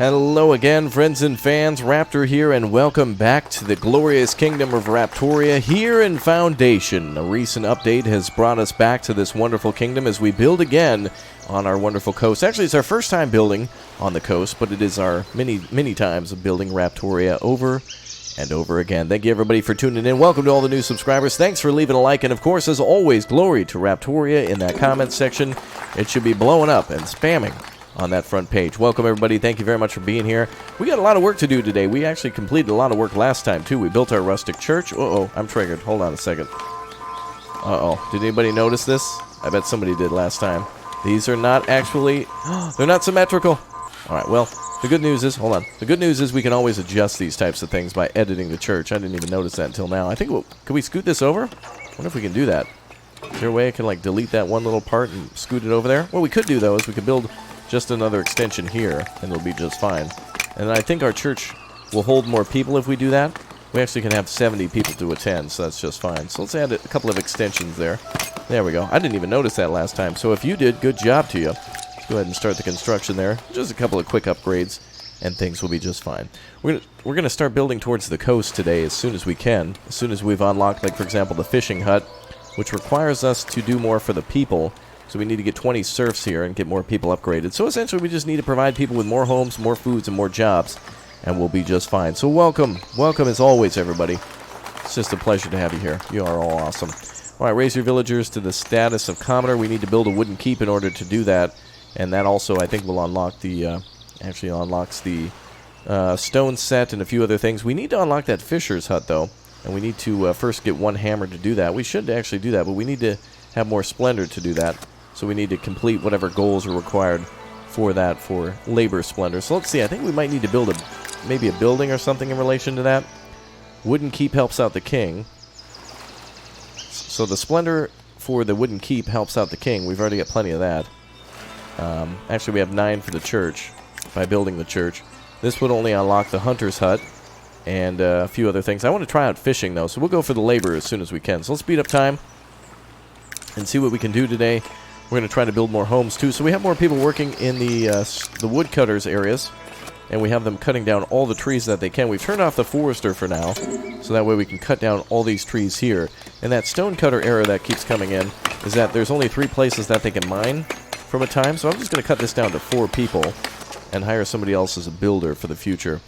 Hello again, friends and fans. Raptor here, and welcome back to the glorious kingdom of Raptoria here in Foundation. A recent update has brought us back to this wonderful kingdom as we build again on our wonderful coast. Actually, it's our first time building on the coast, but it is our many times of building Raptoria over and over again. Thank you, everybody, for tuning in. Welcome to all the new subscribers. Thanks for leaving a like, and of course, as always, glory to Raptoria in that comment section. It should be blowing up and spamming on that front page. Welcome, everybody. Thank you very much for being here. We got a lot of work to do today. We actually completed a lot of work last time, too. We built our rustic church. Uh-oh, I'm triggered. Hold on a second. Uh-oh. Did anybody notice this? I bet somebody did last time. These are not actually... they're not symmetrical. All right, well, the good news is... Hold on. The good news is we can always adjust these types of things by editing the church. I didn't even notice that until now. I think... Could we scoot this over? I wonder if we can do that. Is there a way I can, like, delete that one little part and scoot it over there? What we could do, though, is we could build... just another extension here, and it'll be just fine. And I think our church will hold more people if we do that. We actually can have 70 people to attend, so that's just fine. So let's add a couple of extensions there. There we go. I didn't even notice that last time. So if you did, good job to you. Let's go ahead and start the construction there. Just a couple of quick upgrades, and things will be just fine. We're gonna start building towards the coast today as soon as we can. As soon as we've unlocked, like, for example, the fishing hut, which requires us to do more for the people. So we need to get 20 serfs here and get more people upgraded. So essentially we just need to provide people with more homes, more foods, and more jobs, and we'll be just fine. So welcome. Welcome as always, everybody. It's just a pleasure to have you here. You are all awesome. All right, raise your villagers to the status of commoner. We need to build a wooden keep in order to do that. And that also, I think, will unlock the... actually unlocks the stone set and a few other things. We need to unlock that fisher's hut, though. And we need to first get one hammer to do that. We should actually do that, but we need to have more splendor to do that. So we need to complete whatever goals are required for that, for labor splendor. So let's see, I think we might need to build maybe a building or something in relation to that. Wooden keep helps out the king. So the splendor for the wooden keep helps out the king. We've already got plenty of that. Actually, we have 9 for the church by building the church. This would only unlock the hunter's hut and a few other things. I want to try out fishing, though, so we'll go for the labor as soon as we can. So let's speed up time and see what we can do today. We're going to try to build more homes, too. So we have more people working in the woodcutters areas, and we have them cutting down all the trees that they can. We've turned off the forester for now, so that way we can cut down all these trees here. And that stonecutter error that keeps coming in is that there's only 3 places that they can mine from a time. So I'm just going to cut this down to 4 people and hire somebody else as a builder for the future.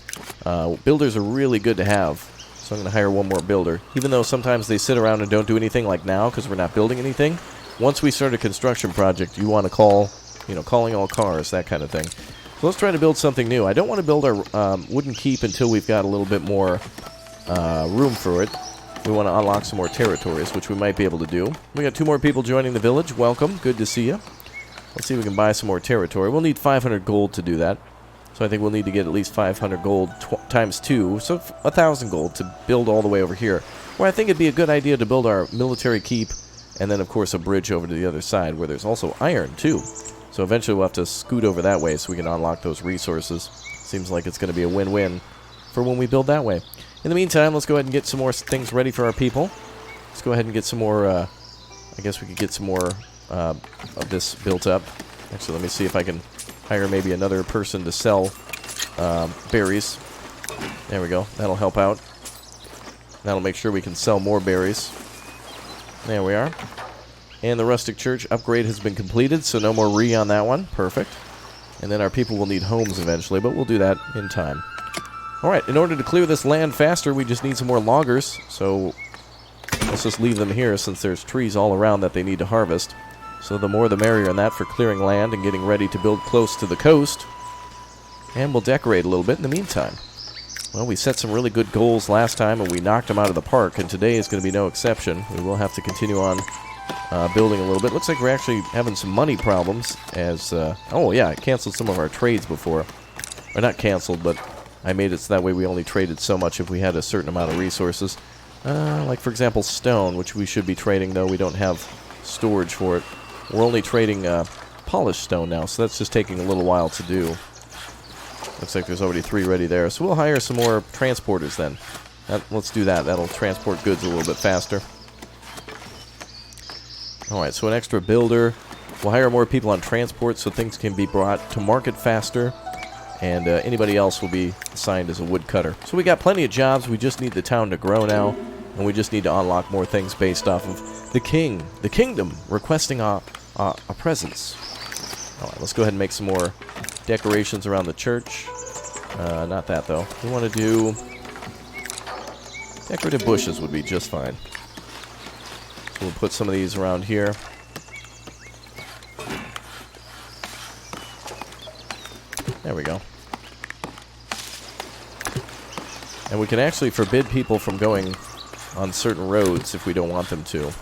Builders are really good to have, so I'm going to hire one more builder. Even though sometimes they sit around and don't do anything like now because we're not building anything. Once we start a construction project, you want to call, calling all cars, that kind of thing. So let's try to build something new. I don't want to build our wooden keep until we've got a little bit more room for it. We want to unlock some more territories, which we might be able to do. We got 2 more people joining the village. Welcome. Good to see you. Let's see if we can buy some more territory. We'll need 500 gold to do that. So I think we'll need to get at least 500 gold times 2. So 1,000 gold to build all the way over here. Where I think it'd be a good idea to build our military keep. And then, of course, a bridge over to the other side where there's also iron, too. So eventually we'll have to scoot over that way so we can unlock those resources. Seems like it's going to be a win-win for when we build that way. In the meantime, let's go ahead and get some more things ready for our people. Let's go ahead and get some more, I guess we could get some more of this built up. Actually, let me see if I can hire maybe another person to sell berries. There we go. That'll help out. That'll make sure we can sell more berries. There we are. And the rustic church upgrade has been completed, so no more on that one. Perfect. And then our people will need homes eventually, but we'll do that in time. Alright, in order to clear this land faster, we just need some more loggers. So let's just leave them here since there's trees all around that they need to harvest. So the more the merrier in that for clearing land and getting ready to build close to the coast. And we'll decorate a little bit in the meantime. Well, we set some really good goals last time, and we knocked them out of the park, and today is going to be no exception. We will have to continue on building a little bit. Looks like we're actually having some money problems as... oh, yeah, I canceled some of our trades before. Or not canceled, but I made it so that way we only traded so much if we had a certain amount of resources. Like, for example, stone, which we should be trading, though we don't have storage for it. We're only trading polished stone now, so that's just taking a little while to do. Looks like there's already 3 ready there. So we'll hire some more transporters then. Let's do that. That'll transport goods a little bit faster. Alright, so an extra builder. We'll hire more people on transport so things can be brought to market faster. and anybody else will be assigned as a woodcutter. So we got plenty of jobs. We just need the town to grow now, and we just need to unlock more things based off of the kingdom requesting a presence. All right, let's go ahead and make some more decorations around the church. Not that though. We want to do decorative bushes would be just fine. So we'll put some of these around here. There we go. And we can actually forbid people from going on certain roads if we don't want them to.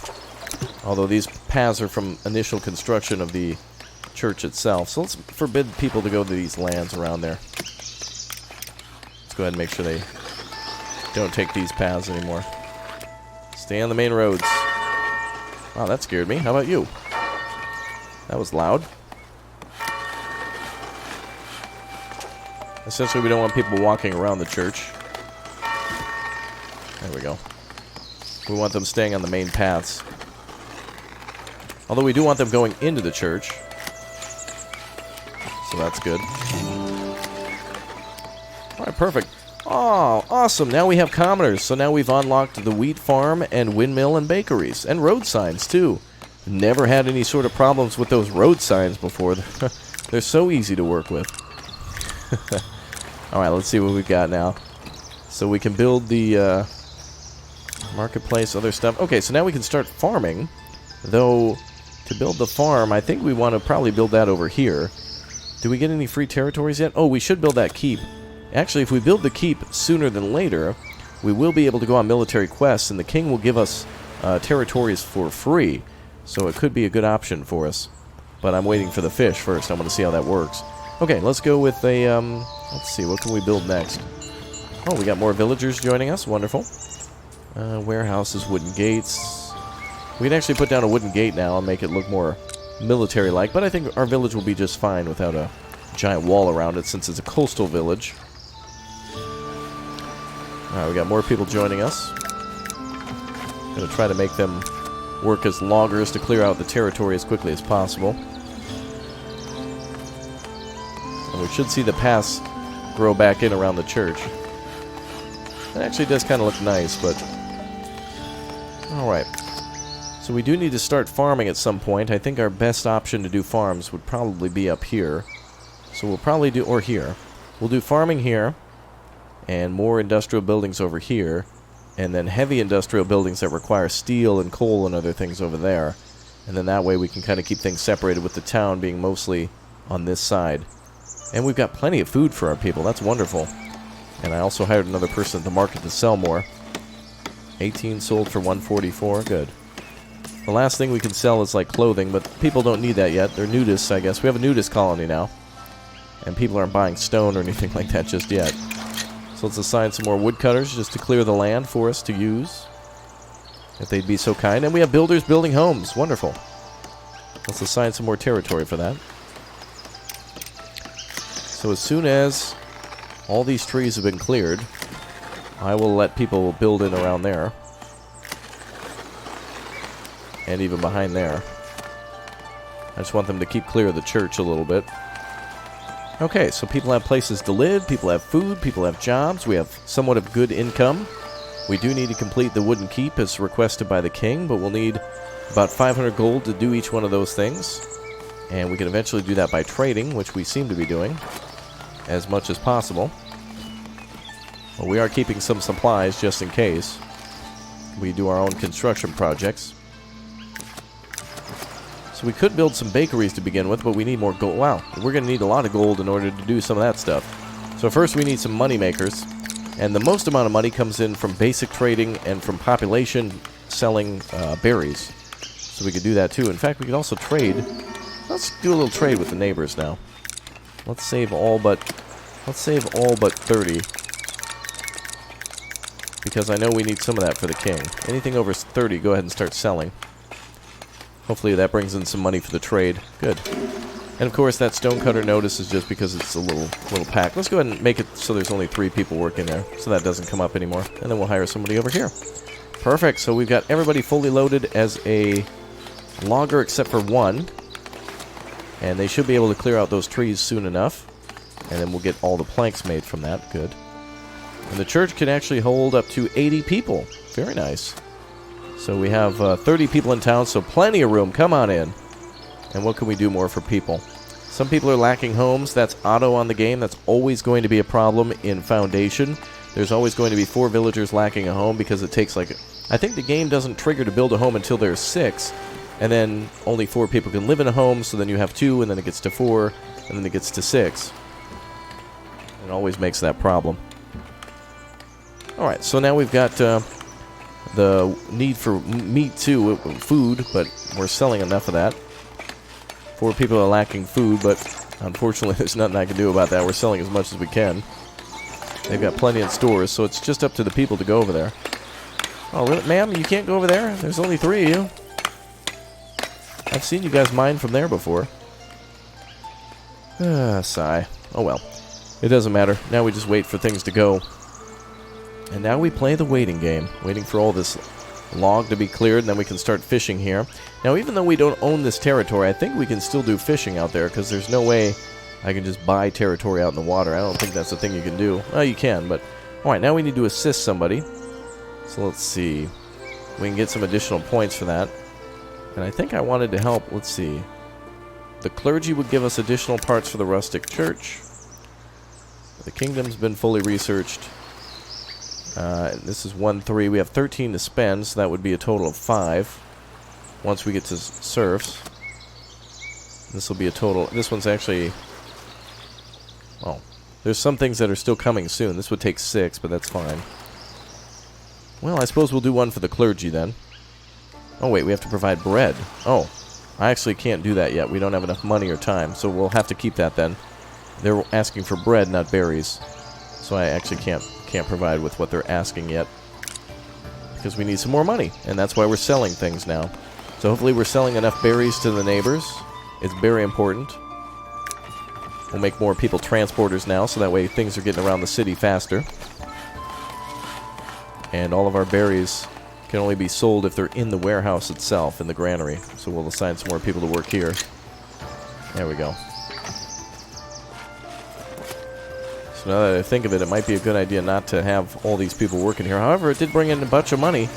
Although these paths are from initial construction of the church itself. So let's forbid people to go to these lands around there. Let's go ahead and make sure they don't take these paths anymore. Stay on the main roads. Wow, that scared me. How about you? That was loud. Essentially, we don't want people walking around the church. There we go. We want them staying on the main paths. Although we do want them going into the church. So that's good. Alright, perfect. Oh, awesome. Now we have commoners. So now we've unlocked the wheat farm and windmill and bakeries. And road signs, too. Never had any sort of problems with those road signs before. They're so easy to work with. Alright, let's see what we've got now. So we can build the marketplace, other stuff. Okay, so now we can start farming. Though, to build the farm, I think we want to probably build that over here. Do we get any free territories yet? Oh, we should build that keep. Actually, if we build the keep sooner than later, we will be able to go on military quests, and the king will give us territories for free. So it could be a good option for us. But I'm waiting for the fish first. I want to see how that works. Okay, let's go with a, let's see, what can we build next? Oh, we got more villagers joining us. Wonderful. Warehouses, wooden gates. We can actually put down a wooden gate now and make it look more military-like, but I think our village will be just fine without a giant wall around it since it's a coastal village. Alright, we got more people joining us. Gonna try to make them work as loggers to clear out the territory as quickly as possible. And we should see the paths grow back in around the church. It actually does kind of look nice, but... Alright. So we do need to start farming at some point. I think our best option to do farms would probably be up here. So we'll probably do... or here. We'll do farming here. And more industrial buildings over here. And then heavy industrial buildings that require steel and coal and other things over there. And then that way we can kind of keep things separated with the town being mostly on this side. And we've got plenty of food for our people. That's wonderful. And I also hired another person at the market to sell more. 18 sold for 144. Good. The last thing we can sell is like clothing, but people don't need that yet. They're nudists, I guess. We have a nudist colony now. And people aren't buying stone or anything like that just yet. So let's assign some more woodcutters just to clear the land for us to use. If they'd be so kind. And we have builders building homes. Wonderful. Let's assign some more territory for that. So as soon as all these trees have been cleared, I will let people build in around there. And even behind there. I just want them to keep clear of the church a little bit. Okay, so people have places to live, people have food, people have jobs, we have somewhat of good income. We do need to complete the wooden keep as requested by the king, but we'll need about 500 gold to do each one of those things. And we can eventually do that by trading, which we seem to be doing as much as possible. But we are keeping some supplies just in case we do our own construction projects. So we could build some bakeries to begin with, but we need more gold. Wow, we're going to need a lot of gold in order to do some of that stuff. So first we need some money makers. And the most amount of money comes in from basic trading and from population selling berries. So we could do that too. In fact, we could also trade. Let's do a little trade with the neighbors now. Let's save all but 30. Because I know we need some of that for the king. Anything over 30, go ahead and start selling. Hopefully that brings in some money for the trade. Good. And of course that stonecutter notice is just because it's a little pack. Let's go ahead and make it so there's only 3 people working there. So that doesn't come up anymore. And then we'll hire somebody over here. Perfect. So we've got everybody fully loaded as a logger except for one. And they should be able to clear out those trees soon enough. And then we'll get all the planks made from that. Good. And the church can actually hold up to 80 people. Very nice. So we have 30 people in town, so plenty of room. Come on in. And what can we do more for people? Some people are lacking homes. That's auto on the game. That's always going to be a problem in Foundation. There's always going to be 4 villagers lacking a home because it takes like... I think the game doesn't trigger to build a home until there's 6. And then only 4 people can live in a home, so then you have 2, and then it gets to 4, and then it gets to 6. It always makes that problem. Alright, so now we've got the need for meat too, food, but we're selling enough of that. 4 people are lacking food, but unfortunately there's nothing I can do about that. We're selling as much as we can. They've got plenty in stores, so it's just up to the people to go over there. Oh, really? Ma'am, you can't go over there? There's only 3 of you. I've seen you guys mine from there before. Sigh. Oh well. It doesn't matter. Now we just wait for things to go. And now we play the waiting game. Waiting for all this log to be cleared, and then we can start fishing here. Now, even though we don't own this territory, I think we can still do fishing out there, because there's no way I can just buy territory out in the water. I don't think that's a thing you can do. Well, you can, but... Alright, now we need to assist somebody. So let's see. We can get some additional points for that. And I think I wanted to help... Let's see. The clergy would give us additional parts for the rustic church. The kingdom's been fully researched. This is 1-3. We have 13 to spend, so that would be a total of 5. Once we get to serfs. This will be a total... This one's actually... Oh. There's some things that are still coming soon. This would take 6, but that's fine. Well, I suppose we'll do one for the clergy then. Oh, wait, we have to provide bread. Oh. I actually can't do that yet. We don't have enough money or time, so we'll have to keep that then. They're asking for bread, not berries. So I actually can't provide with what they're asking yet. Because we need some more money, and that's why we're selling things now. So hopefully we're selling enough berries to the neighbors. It's very important. We'll make more people transporters now, so that way things are getting around the city faster. And all of our berries can only be sold if they're in the warehouse itself, in the granary. So we'll assign some more people to work here. There we go. So now that I think of it, it might be a good idea not to have all these people working here. However, it did bring in a bunch of money.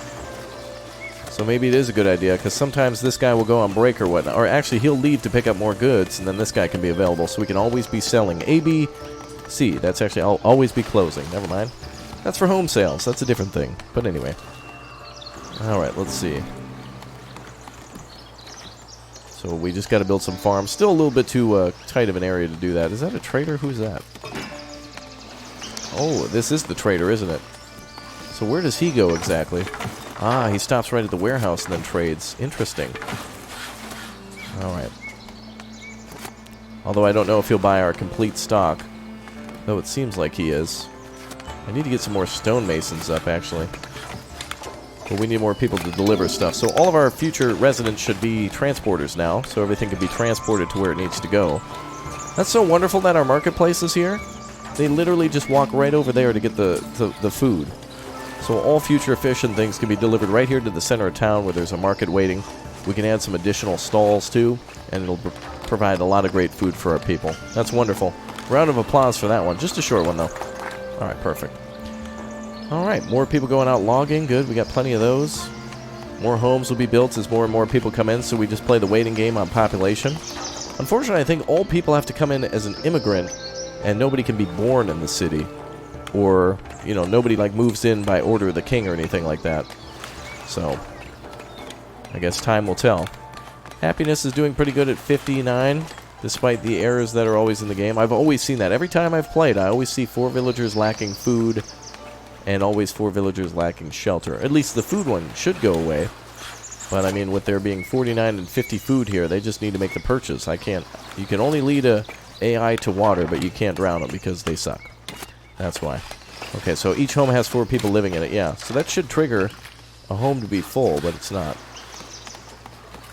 So maybe it is a good idea, because sometimes this guy will go on break or whatnot. Or actually, he'll leave to pick up more goods, and then this guy can be available. So we can always be selling. A, B, C. That's actually, I'll always be closing. Never mind. That's for home sales. That's a different thing. But anyway. Alright, let's see. So we just got to build some farms. Still a little bit too tight of an area to do that. Is that a trader? Who's that? Oh, this is the trader, isn't it? So where does he go exactly? Ah, he stops right at the warehouse and then trades. Interesting. Alright. Although I don't know if he'll buy our complete stock. Though it seems like he is. I need to get some more stonemasons up, actually. But we need more people to deliver stuff. So all of our future residents should be transporters now. So everything can be transported to where it needs to go. That's so wonderful that our marketplace is here. They literally just walk right over there to get the food. So all future fish and things can be delivered right here to the center of town where there's a market waiting. We can add some additional stalls too, and it'll provide a lot of great food for our people. That's wonderful. Round of applause for that one. Just a short one though. Alright, perfect. Alright, more people going out logging. Good, we got plenty of those. More homes will be built as more and more people come in, so we just play the waiting game on population. Unfortunately, I think all people have to come in as an immigrant, and nobody can be born in the city. Or, you know, nobody, like, moves in by order of the king or anything like that. So, I guess time will tell. Happiness is doing pretty good at 59, despite the errors that are always in the game. I've always seen that. Every time I've played, I always see 4 villagers lacking food, and always 4 villagers lacking shelter. At least the food one should go away. But, I mean, with there being 49 and 50 food here, they just need to make the purchase. I can't... You can only lead a AI to water, but you can't drown them because they suck. That's why. Okay, so each home has 4 people living in it, yeah. So that should trigger a home to be full, but it's not.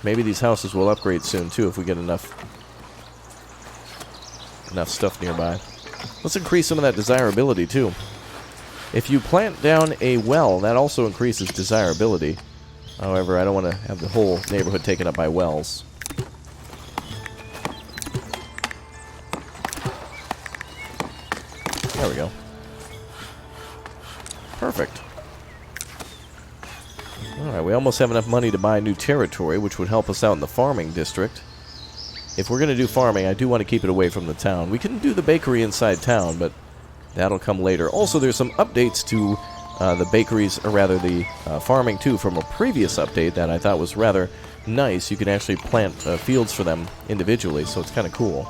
Maybe these houses will upgrade soon, too, if we get enough stuff nearby. Let's increase some of that desirability, too. If you plant down a well, that also increases desirability. However, I don't want to have the whole neighborhood taken up by wells. There we go. Perfect. Alright, we almost have enough money to buy new territory, which would help us out in the farming district. If we're going to do farming, I do want to keep it away from the town. We can do the bakery inside town, but that'll come later. Also, there's some updates to the bakeries, or rather the farming too, from a previous update that I thought was rather nice. You can actually plant fields for them individually, so it's kind of cool.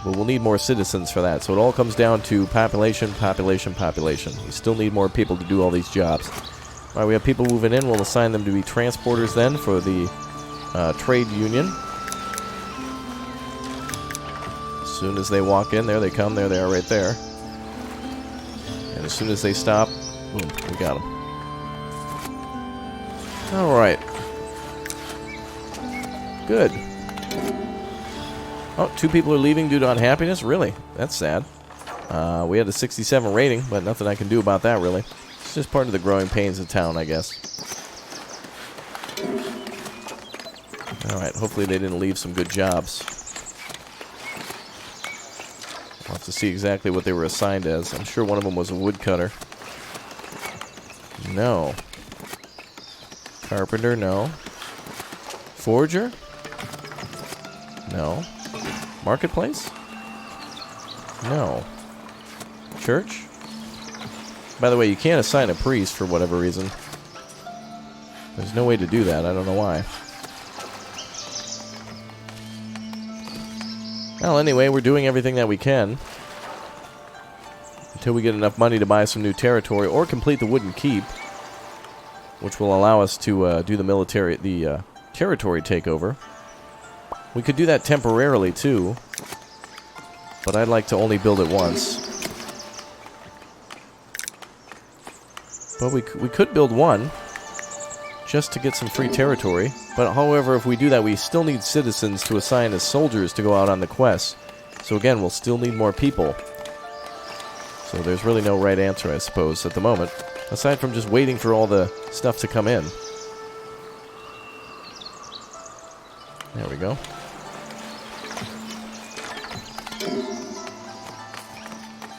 But we'll need more citizens for that. So it all comes down to population, population, population. We still need more people to do all these jobs. All right, we have people moving in. We'll assign them to be transporters then for the trade union. As soon as they walk in, there they come. There they are right there. And as soon as they stop, boom, we got them. All right. Good. Oh, 2 people are leaving due to unhappiness? Really? That's sad. We had a 67 rating, but nothing I can do about that, really. It's just part of the growing pains of town, I guess. Alright, hopefully they didn't leave some good jobs. I'll have to see exactly what they were assigned as. I'm sure one of them was a woodcutter. No. Carpenter, no. Forger? No. Marketplace? No. Church? By the way, you can't assign a priest for whatever reason. There's no way to do that. I don't know why. Well, anyway, we're doing everything that we can. Until we get enough money to buy some new territory or complete the wooden keep. Which will allow us to do the territory takeover. We could do that temporarily, too. But I'd like to only build it once. But we could build one. Just to get some free territory. But however, if we do that, we still need citizens to assign as soldiers to go out on the quest. So again, we'll still need more people. So there's really no right answer, I suppose, at the moment. Aside from just waiting for all the stuff to come in. There we go.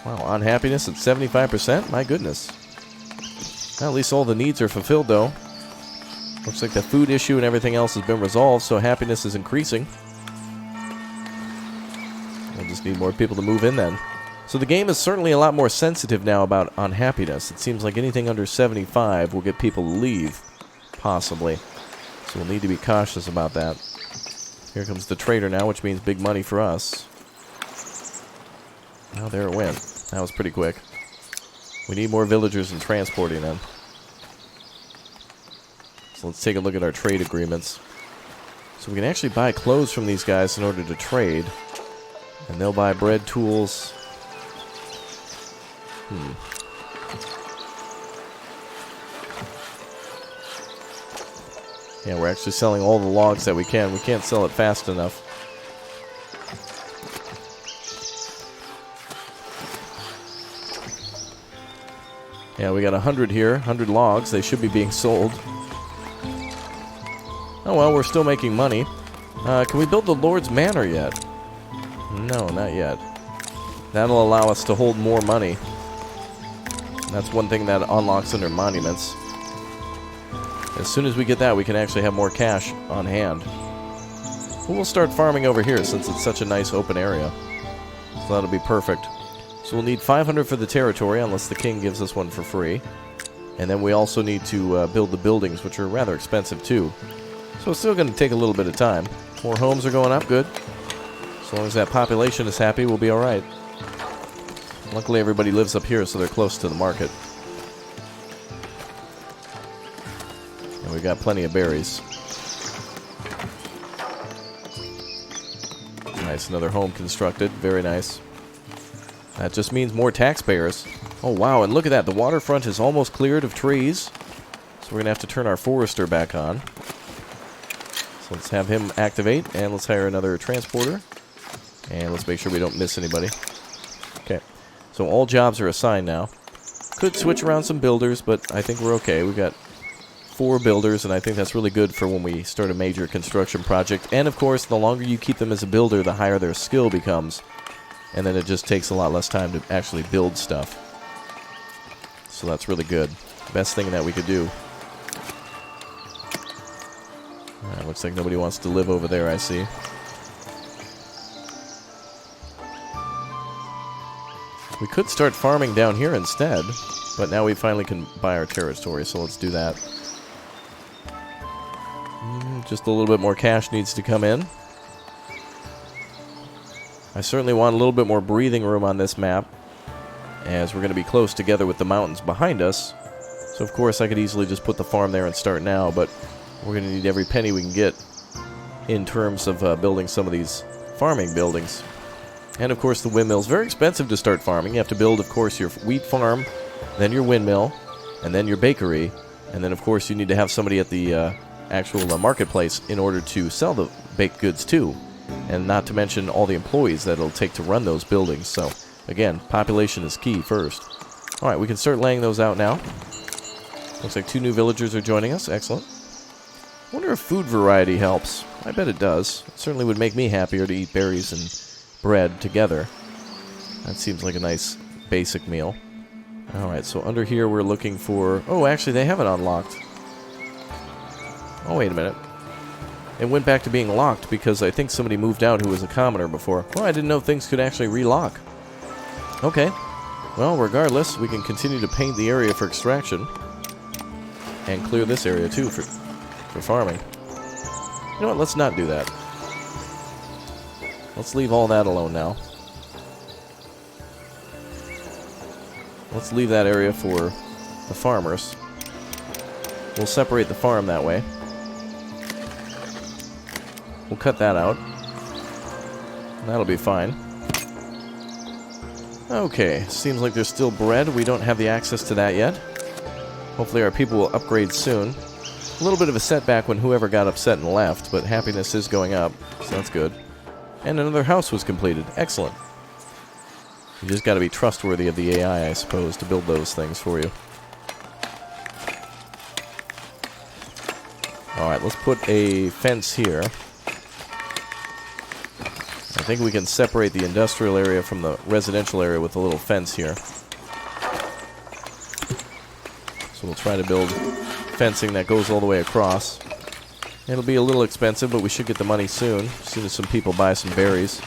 Wow, unhappiness at 75%? My goodness. Well, at least all the needs are fulfilled, though. Looks like the food issue and everything else has been resolved, so happiness is increasing. We'll just need more people to move in, then. So the game is certainly a lot more sensitive now about unhappiness. It seems like anything under 75 will get people to leave, possibly. So we'll need to be cautious about that. Here comes the trader now, which means big money for us. Oh, there it went. That was pretty quick. We need more villagers and transporting them. So let's take a look at our trade agreements. So we can actually buy clothes from these guys in order to trade. And they'll buy bread, tools. Yeah, we're actually selling all the logs that we can. We can't sell it fast enough. Yeah, we got 100 here, 100 logs. They should be being sold. Oh well, we're still making money. Can we build the Lord's Manor yet? No, not yet. That'll allow us to hold more money. That's one thing that unlocks under monuments. As soon as we get that, we can actually have more cash on hand. But we'll start farming over here since it's such a nice open area. So that'll be perfect. So we'll need 500 for the territory, unless the king gives us one for free. And then we also need to build the buildings, which are rather expensive too. So it's still going to take a little bit of time. More homes are going up, good. As long as that population is happy, we'll be alright. Luckily everybody lives up here, so they're close to the market. And we got plenty of berries. Nice, another home constructed. Very nice. That just means more taxpayers. Oh wow, and look at that. The waterfront is almost cleared of trees. So we're going to have to turn our forester back on. So let's have him activate, and let's hire another transporter. And let's make sure we don't miss anybody. Okay, so all jobs are assigned now. Could switch around some builders, but I think we're okay. We've got 4 builders, and I think that's really good for when we start a major construction project. And of course, the longer you keep them as a builder, the higher their skill becomes. and then it just takes a lot less time to actually build stuff. So that's really good. Best thing that we could do. Looks like nobody wants to live over there, I see. We could start farming down here instead, but now we finally can buy our territory, so let's do that. Just a little bit more cash needs to come in. I certainly want a little bit more breathing room on this map, as we're going to be close together with the mountains behind us. So of course I could easily just put the farm there and start now, but we're going to need every penny we can get in terms of building some of these farming buildings. And of course the windmill's very expensive to start farming. You have to build, of course, your wheat farm, then your windmill, and then your bakery, and then of course you need to have somebody at the actual marketplace in order to sell the baked goods too, and not to mention all the employees that it'll take to run those buildings. So again, population is key first. Alright, we can start laying those out now. Looks like 2 new villagers are joining us. Excellent. I wonder if food variety helps. I bet it does. It certainly would make me happier to eat berries and bread together. That seems like a nice basic meal. Alright, so under here we're looking for... Oh, actually they haven't unlocked. Oh, wait a minute. It went back to being locked because I think somebody moved out who was a commoner before. Well, I didn't know things could actually relock. Okay. Well, regardless, we can continue to paint the area for extraction. And clear this area too for farming. You know what, let's not do that. Let's leave all that alone now. Let's leave that area for the farmers. We'll separate the farm that way. We'll cut that out. That'll be fine. Okay, seems like there's still bread. We don't have the access to that yet. Hopefully our people will upgrade soon. A little bit of a setback when whoever got upset and left, but happiness is going up, so that's good. And another house was completed. Excellent. You just got to be trustworthy of the AI, I suppose, to build those things for you. Alright, let's put a fence here. I think we can separate the industrial area from the residential area with a little fence here. So we'll try to build fencing that goes all the way across. It'll be a little expensive, but we should get the money soon, as soon as some people buy some berries.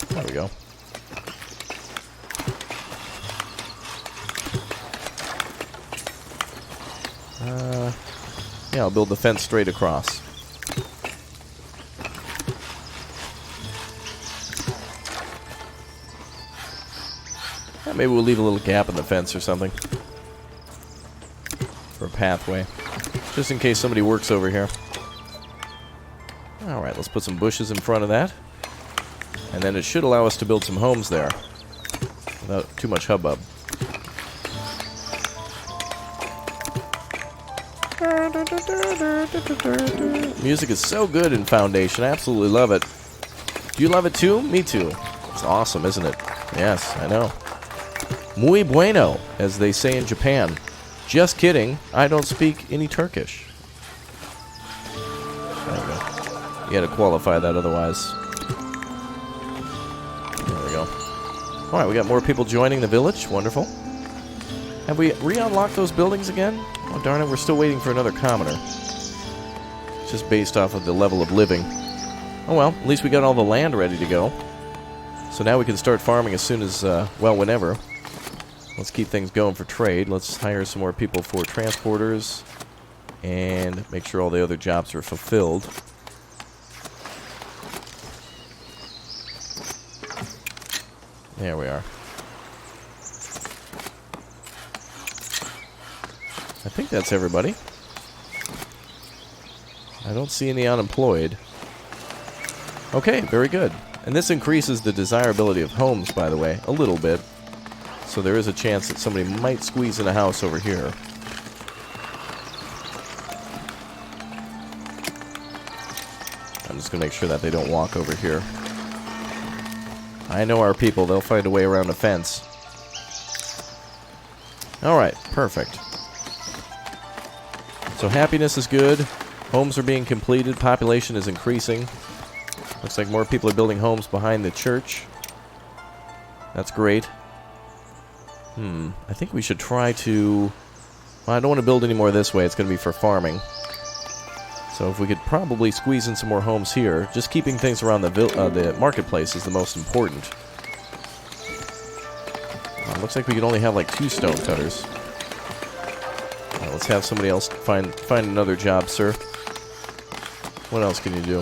There we go. Yeah, I'll build the fence straight across. Yeah, maybe we'll leave a little gap in the fence or something. For a pathway. Just in case somebody works over here. Alright, let's put some bushes in front of that. And then it should allow us to build some homes there. Without too much hubbub. Music is so good in Foundation. I absolutely love it. Do you love it too? Me too. It's awesome, isn't it? Yes, I know. Muy bueno, as they say in Japan. Just kidding, I don't speak any Turkish. There we go. You had to qualify that otherwise. There we go. Alright, we got more people joining the village. Wonderful. Have we re-unlocked those buildings again? Oh, darn it, we're still waiting for another commoner. It's just based off of the level of living. Oh well, at least we got all the land ready to go. So now we can start farming as soon as, well, whenever. Let's keep things going for trade. Let's hire some more people for transporters. And make sure all the other jobs are fulfilled. There we are. I think that's everybody. I don't see any unemployed. Okay, very good. And this increases the desirability of homes, by the way, a little bit. So there is a chance that somebody might squeeze in a house over here. I'm just going to make sure that they don't walk over here. I know our people. They'll find a way around a fence. Alright, perfect. So happiness is good. Homes are being completed. Population is increasing. Looks like more people are building homes behind the church. That's great. I think we should try to... Well, I don't want to build any more this way. It's going to be for farming. So if we could probably squeeze in some more homes here. Just keeping things around the marketplace is the most important. Looks like we can only have like 2 stone cutters. Let's have somebody else find another job, sir. What else can you do?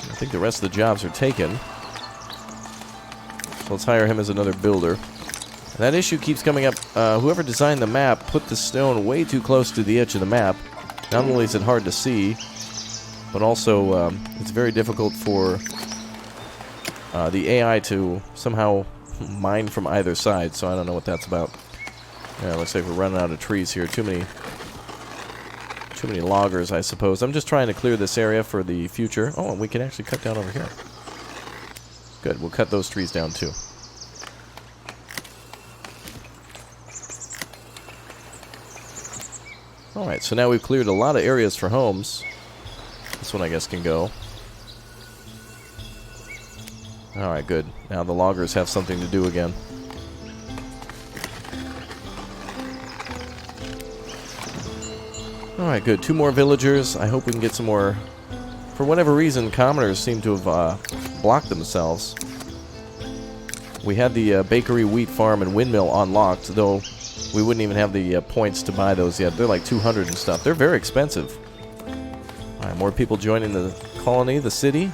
I think the rest of the jobs are taken. So let's hire him as another builder. And that issue keeps coming up. Whoever designed the map put the stone way too close to the edge of the map. Not only is it hard to see, but also it's very difficult for the AI to somehow mine from either side, so I don't know what that's about. Yeah, looks like we're running out of trees here. Too many loggers, I suppose. I'm just trying to clear this area for the future. Oh, and we can actually cut down over here. Good, we'll cut those trees down too. Alright, so now we've cleared a lot of areas for homes. This one, I guess, can go. Alright, good. Now the loggers have something to do again. Alright, good. 2 more villagers. I hope we can get some more... For whatever reason, commoners seem to have blocked themselves. We had the bakery, wheat farm, and windmill unlocked, though we wouldn't even have the points to buy those yet. They're like 200 and stuff. They're very expensive. Alright, more people joining the colony, the city.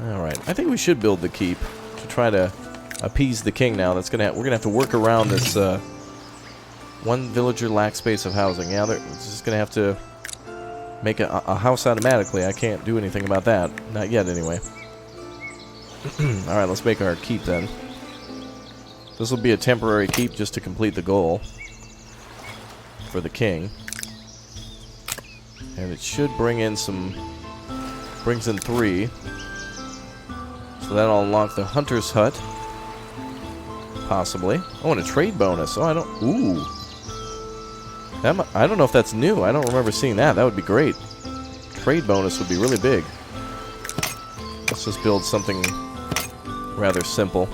Alright, I think we should build the keep to try to appease the king now. We're gonna have to work around this one villager lacks space of housing. Yeah, they're just gonna have to make a house automatically. I can't do anything about that. Not yet, anyway. Alright, let's make our keep then. This will be a temporary keep just to complete the goal for the king. And it should bring in some... brings in 3. So that'll unlock the hunter's hut. Possibly. Oh, and a trade bonus. Oh, I don't... Ooh. I don't know if that's new. I don't remember seeing that. That would be great. Trade bonus would be really big. Let's just build something rather simple.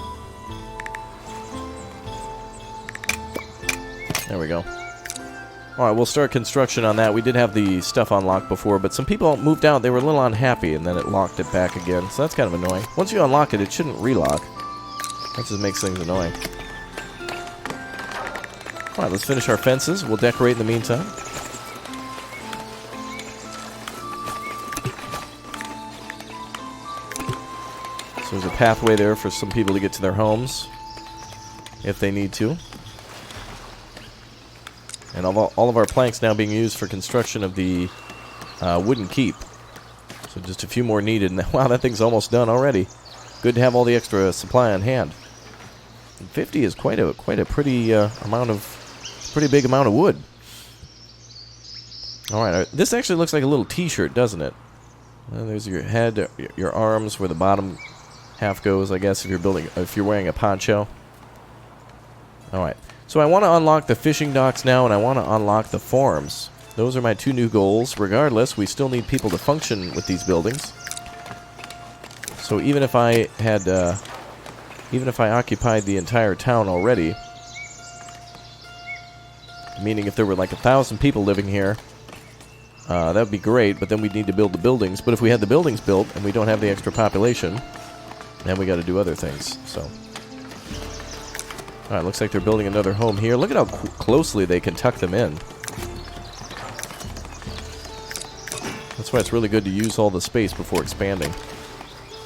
There we go. Alright, we'll start construction on that. We did have the stuff unlocked before, but some people moved out. They were a little unhappy, and then it locked it back again. So that's kind of annoying. Once you unlock it, it shouldn't relock. That just makes things annoying. Alright, let's finish our fences. We'll decorate in the meantime. So there's a pathway there for some people to get to their homes, if they need to. And all of our planks now being used for construction of the wooden keep. So just a few more needed. And wow, that thing's almost done already. Good to have all the extra supply on hand. And 50 is quite a pretty pretty big amount of wood. All right, this actually looks like a little T-shirt, doesn't it? There's your head, your arms, where the bottom half goes, I guess, if you're wearing a poncho. All right. So I want to unlock the fishing docks now, and I want to unlock the farms. Those are my 2 new goals. Regardless, we still need people to function with these buildings. So even if I occupied the entire town already, meaning if there were like 1,000 people living here, that would be great, but then we'd need to build the buildings. But if we had the buildings built and we don't have the extra population, then we got to do other things. So. Alright, looks like they're building another home here. Look at how closely they can tuck them in. That's why it's really good to use all the space before expanding.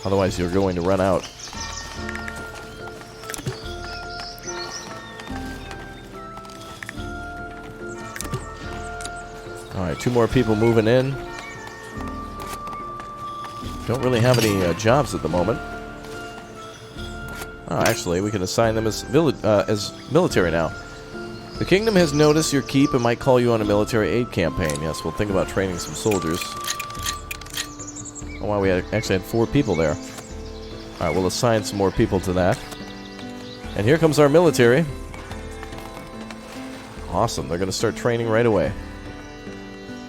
Otherwise, you're going to run out. Alright, 2 more people moving in. Don't really have any jobs at the moment. Oh, actually, we can assign them as military now. The kingdom has noticed your keep and might call you on a military aid campaign. Yes, we'll think about training some soldiers. Oh, wow, we actually had 4 people there. Alright, we'll assign some more people to that. And here comes our military. Awesome. They're going to start training right away.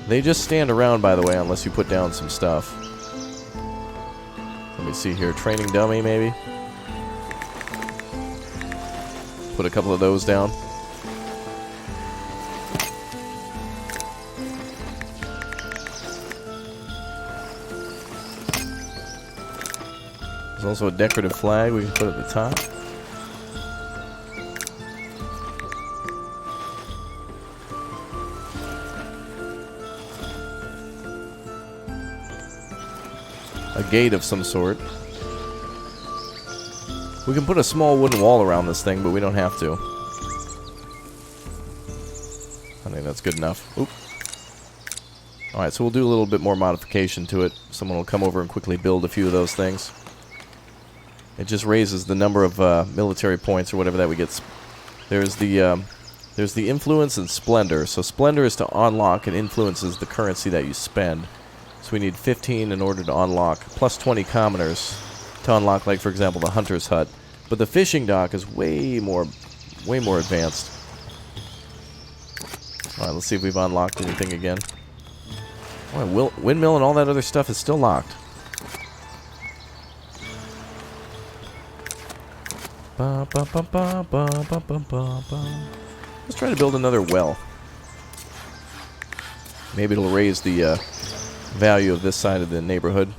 They just stand around, by the way, unless you put down some stuff. Let me see here. Training dummy, maybe? Put a couple of those down. There's also a decorative flag we can put at the top. A gate of some sort. We can put a small wooden wall around this thing, but we don't have to. I think that's good enough. Oop. Alright, so we'll do a little bit more modification to it. Someone will come over and quickly build a few of those things. It just raises the number of military points or whatever that we get. There's the influence and splendor. So splendor is to unlock and influence is the currency that you spend. So we need 15 in order to unlock, plus 20 commoners to unlock, like for example the hunter's hut. But the fishing dock is way more advanced. All right, let's see if we've unlocked anything again. All right, windmill and all that other stuff is still locked. Let's try to build another well. Maybe it'll raise the value of this side of the neighborhood.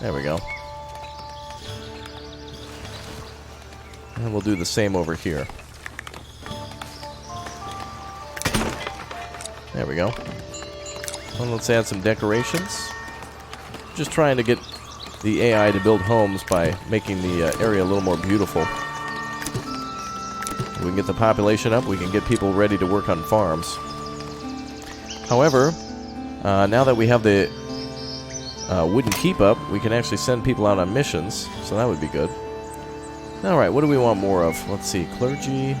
There we go. And we'll do the same over here. There we go. Well, let's add some decorations. Just trying to get the AI to build homes by making the area a little more beautiful. We can get the population up, we can get people ready to work on farms. However, now that we have the wooden keep up, we can actually send people out on missions, so that would be good. Alright, what do we want more of? Let's see, clergy.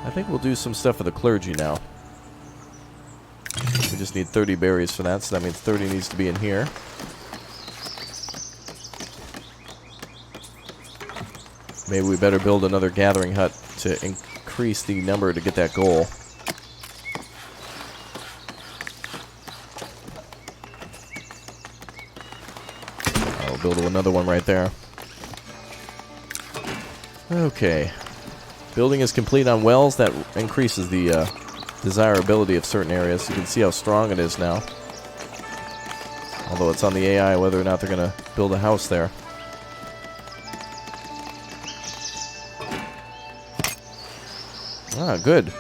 I think we'll do some stuff for the clergy now. We just need 30 berries for that, so that means 30 needs to be in here. Maybe we better build another gathering hut to increase the number to get that goal. I'll build another one right there. Okay. Building is complete on wells. That increases the desirability of certain areas. You can see how strong it is now. Although it's on the AI whether or not they're going to build a house there. Ah, good.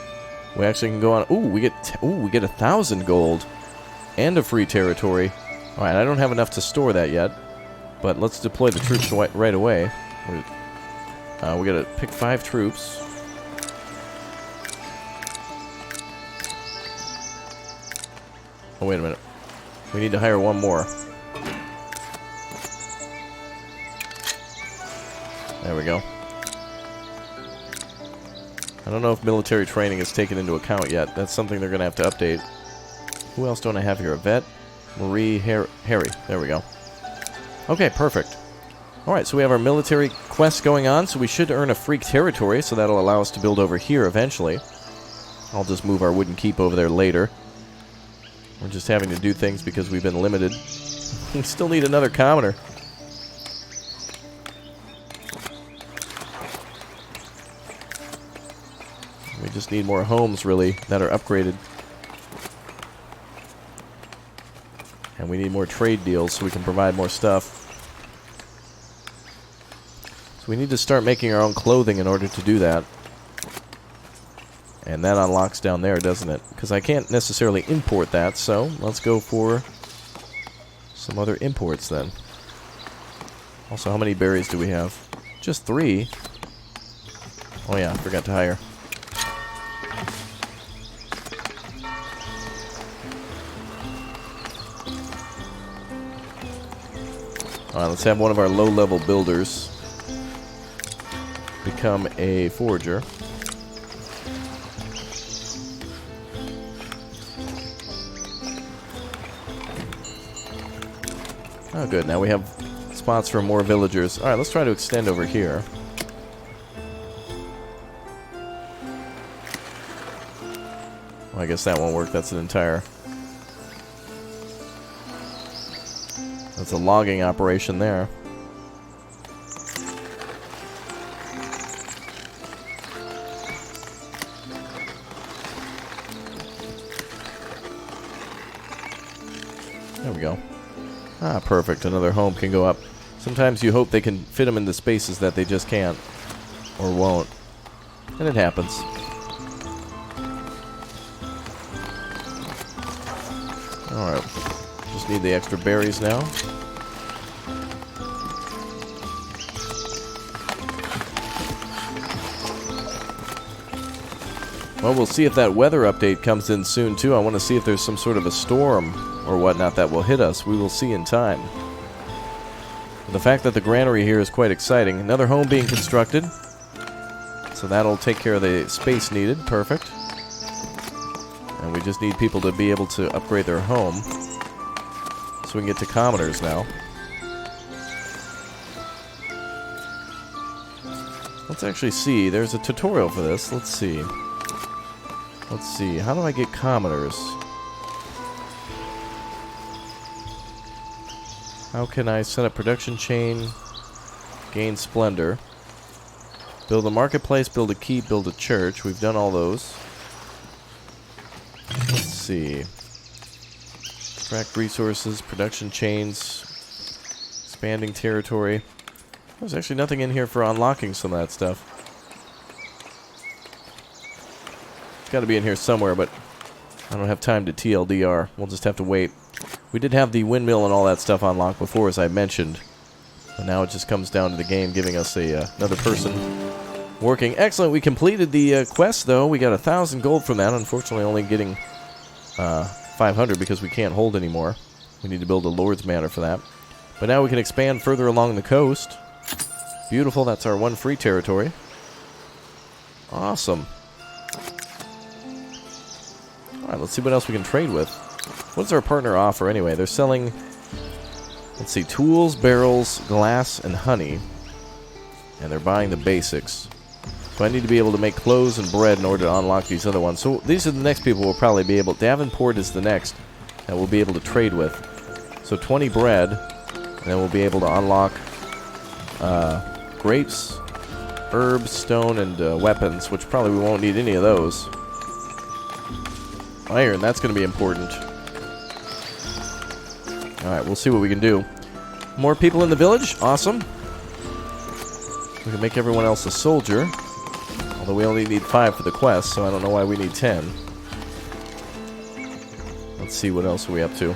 We actually can go on. Ooh, we get 1,000 gold and a free territory. All right, I don't have enough to store that yet, but let's deploy the troops right away. We gotta pick 5 troops. Oh, wait a minute. We need to hire one more. There we go. I don't know if military training is taken into account yet. That's something they're going to have to update. Who else don't I have here? A vet? Marie, Harry. There we go. Okay, perfect. Alright, so we have our military quest going on, so we should earn a freak territory, so that'll allow us to build over here eventually. I'll just move our wooden keep over there later. We're just having to do things because we've been limited. We still need another commoner. We just need more homes, really, that are upgraded. And we need more trade deals so we can provide more stuff. So we need to start making our own clothing in order to do that. And that unlocks down there, doesn't it? Because I can't necessarily import that, so let's go for some other imports then. Also, how many berries do we have? Just 3. Oh yeah, I forgot to hire. Alright, let's have one of our low-level builders become a forager. Oh, good. Now we have spots for more villagers. Alright, let's try to extend over here. Well, I guess that won't work. That's an entire... That's a logging operation there. There we go. Ah, perfect. Another home can go up. Sometimes you hope they can fit them into spaces that they just can't. Or won't. And it happens. Alright. Just need the extra berries now. Well, we'll see if that weather update comes in soon, too. I want to see if there's some sort of a storm or whatnot that will hit us. We will see in time. The fact that the granary here is quite exciting. Another home being constructed. So that'll take care of the space needed. Perfect. And we just need people to be able to upgrade their home. So we can get to commoners now. Let's actually see. There's a tutorial for this. Let's see. Let's see. How do I get commoners? How can I set up production chain? Gain splendor. Build a marketplace, build a keep, build a church. We've done all those. Let's see. Track resources, production chains, expanding territory. There's actually nothing in here for unlocking some of that stuff. It's got to be in here somewhere, but I don't have time to TLDR. We'll just have to wait. We did have the windmill and all that stuff unlocked before, as I mentioned. And now it just comes down to the game giving us another person working. Excellent. We completed the quest, though. We got 1,000 gold from that. Unfortunately, only getting 500 because we can't hold anymore. We need to build a Lord's Manor for that. But now we can expand further along the coast. Beautiful. That's our one free territory. Awesome. Alright, let's see what else we can trade with. What does our partner offer anyway? They're selling, let's see, tools, barrels, glass, and honey. And they're buying the basics. So I need to be able to make clothes and bread in order to unlock these other ones. So these are the next people we'll probably be able... Davenport is the next that we'll be able to trade with. So 20 bread, and then we'll be able to unlock grapes, herbs, stone, and weapons, which probably we won't need any of those. Iron, that's going to be important. Alright, we'll see what we can do. More people in the village? Awesome. We can make everyone else a soldier. Although we only need 5 for the quest, so I don't know why we need 10. Let's see, what else are we up to?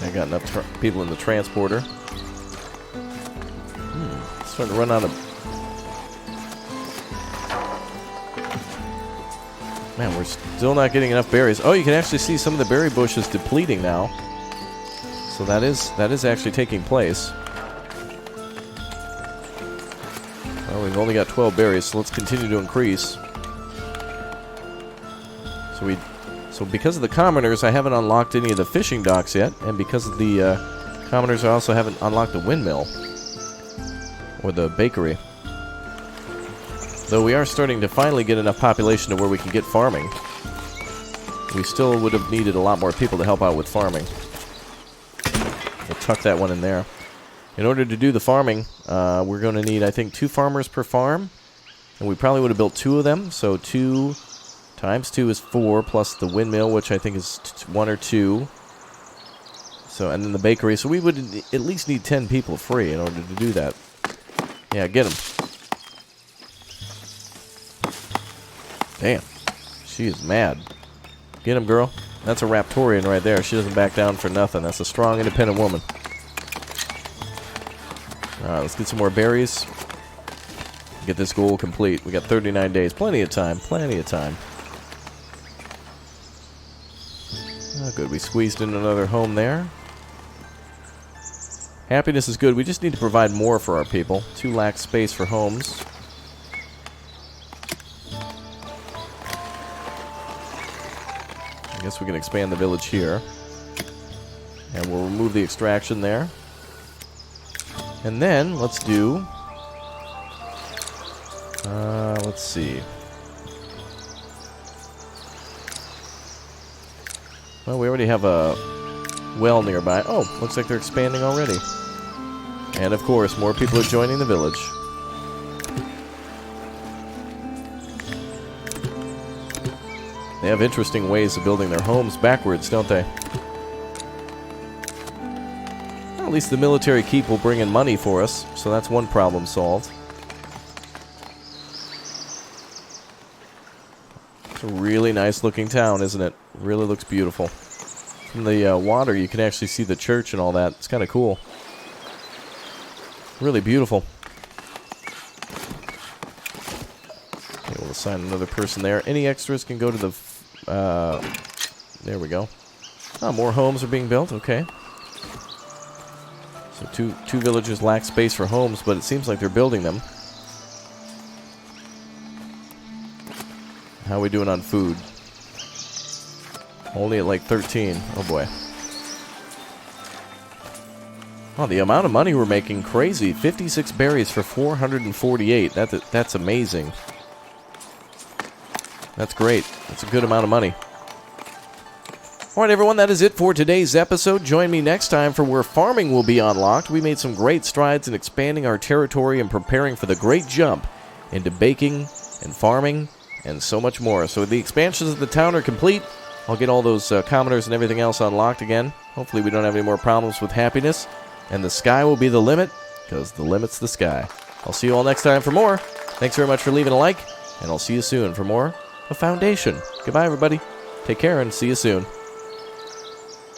I got enough people in the transporter. Starting to run out of... Man, we're still not getting enough berries. Oh, you can actually see some of the berry bushes depleting now. So that is actually taking place. Well, we've only got 12 berries, so let's continue to increase. So because of the commoners, I haven't unlocked any of the fishing docks yet, and because of the commoners, I also haven't unlocked the windmill or the bakery. Though we are starting to finally get enough population to where we can get farming. We still would have needed a lot more people to help out with farming. We'll tuck that one in there. In order to do the farming, we're going to need, I think, 2 farmers per farm. And we probably would have built 2 of them. So 2 times 2 is 4, plus the windmill, which I think is 1 or 2. So, and then the bakery. So we would at least need 10 people free in order to do that. Yeah, get them. Damn. She is mad. Get him, girl. That's a Raptorian right there. She doesn't back down for nothing. That's a strong, independent woman. Alright, let's get some more berries. Get this goal complete. We got 39 days. Plenty of time. Plenty of time. Oh, good. We squeezed in another home there. Happiness is good. We just need to provide more for our people. 2 lack space for homes. I guess we can expand the village here. And we'll remove the extraction there. And then, let's do... let's see. Well, we already have a well nearby. Oh, looks like they're expanding already. And of course, more people are joining the village. They have interesting ways of building their homes backwards, don't they? Well, at least the military keep will bring in money for us, so that's one problem solved. It's a really nice looking town, isn't it? Really looks beautiful. From the water, you can actually see the church and all that. It's kind of cool. Really beautiful. Okay, we'll assign another person there. Any extras can go to the... there we go. Oh, more homes are being built. Okay. So two villagers lack space for homes, but it seems like they're building them. How are we doing on food? Only at like 13. Oh boy. Oh, the amount of money we're making, crazy. 56 berries for 448. That's amazing. That's great. That's a good amount of money. Alright everyone, that is it for today's episode. Join me next time for where farming will be unlocked. We made some great strides in expanding our territory and preparing for the great jump into baking and farming and so much more. So the expansions of the town are complete. I'll get all those commoners and everything else unlocked again. Hopefully we don't have any more problems with happiness. And the sky will be the limit, because the limit's the sky. I'll see you all next time for more. Thanks very much for leaving a like, and I'll see you soon for more of Foundation. Goodbye, everybody. Take care, and see you soon.